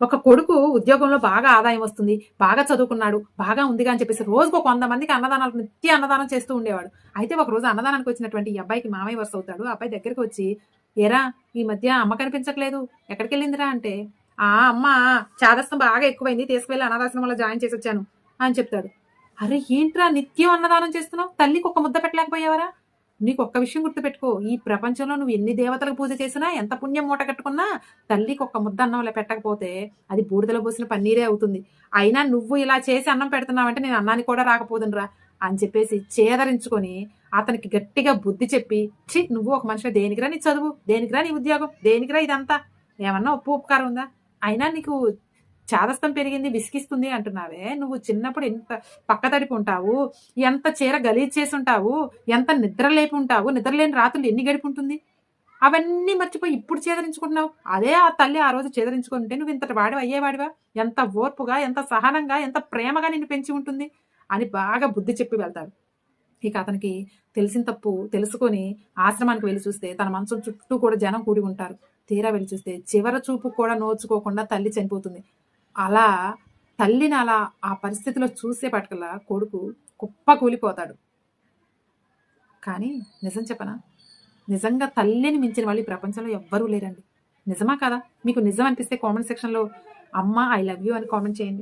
ఒక కొడుకు ఉద్యోగంలో బాగా ఆదాయం వస్తుంది, బాగా చదువుకున్నాడు, బాగా ఉందిగా అని చెప్పేసి రోజుకో 100 మందికి అన్నదానాలు నిత్య అన్నదానం చేస్తూ ఉండేవాడు. అయితే ఒకరోజు అన్నదానానికి వచ్చినటువంటి ఈ అబ్బాయికి మామయ్య వరుస అవుతాడు. ఆ అబ్బాయి దగ్గరికి వచ్చి, "ఏరా ఈ మధ్య అమ్మ కనిపించట్లేదు. ఎక్కడికెళ్ళిందిరా?" అంటే, అమ్మ చాదస్తం బాగా ఎక్కువైంది. తీసుకువెళ్ళి అనాథాశ్రమంలో జాయిన్ చేసొచ్చాను" అని చెప్తాడు. "అరె! ఏంట్రా నిత్యం అన్నదానం చేస్తున్నావు? తల్లికి ఒక్క ముద్ద పెట్టలేకపోయావరా?" నీకొక్క విషయం గుర్తుపెట్టుకో. ఈ ప్రపంచంలో నువ్వు ఎన్ని దేవతలకు పూజ చేసినా, ఎంత పుణ్యం మూట కట్టుకున్నా, తల్లికి ఒక్క ముద్ద అన్నం పెట్టకపోతే అది బూడిదలో పోసిన పన్నీరే అవుతుంది. అయినా నువ్వు ఇలా చేసి అన్నం పెడుతున్నావంటే నేను అన్నానికి కూడా రాకపోదునురా అని చెప్పేసి చేదరించుకొని, అతనికి గట్టిగా బుద్ధి చెప్పి, ఛీ! నువ్వు ఒక మనిషివి, దేనికిరా నీ చదువు? దేనికిరా నీ ఉద్యోగం? దేనికిరా ఇదంతా? ఏమన్నా ఉప్పు, ఉపకారం ఉందా? అయినా నీకు చాదస్తం పెరిగింది, విసిగిస్తుంది అంటున్నావే. నువ్వు చిన్నప్పుడు ఎంత పక్కతడిపి ఉంటావు, ఎంత చీర గలీజ్ చేసుంటావు, ఎంత నిద్ర లేపి ఉంటావు, నిద్ర లేని రాత్రులు ఎన్ని గడిపుంటుంది? అవన్నీ మర్చిపోయి ఇప్పుడు చేదరించుకుంటున్నావు. అదే ఆ తల్లి ఆ రోజు చేదరించుకొనుంటే నువ్వు ఇంతటి వాడివి అయ్యేవాడివా? ఎంత ఓర్పుగా, ఎంత సహనంగా, ఎంత ప్రేమగా నిన్ను పెంచి ఉంటుంది అని బాగా బుద్ధి చెప్పి వెళ్తాడు. ఇక అతనికి తెలిసిన తప్పు తెలుసుకొని ఆశ్రమానికి వెళ్లి చూస్తే తన మంచం చుట్టూ కూడా జనం కూడి ఉంటారు. తీరా వెళ్లి చూస్తే చివరి చూపు కూడా నోచుకోకుండా తల్లి చనిపోతుంది. అలా తల్లిని అలా ఆ పరిస్థితిలో చూసేపటికల్లా కొడుకు కుప్పకూలిపోతాడు. కానీ నిజం చెప్పనా? నిజంగా తల్లిని మించిన వాళ్ళు ఈ ప్రపంచంలో ఎవ్వరూ లేరండి. నిజమా కాదా? మీకు నిజం అనిపిస్తే కామెంట్ సెక్షన్‌లో అమ్మ ఐ లవ్ యూ అని కామెంట్ చేయండి.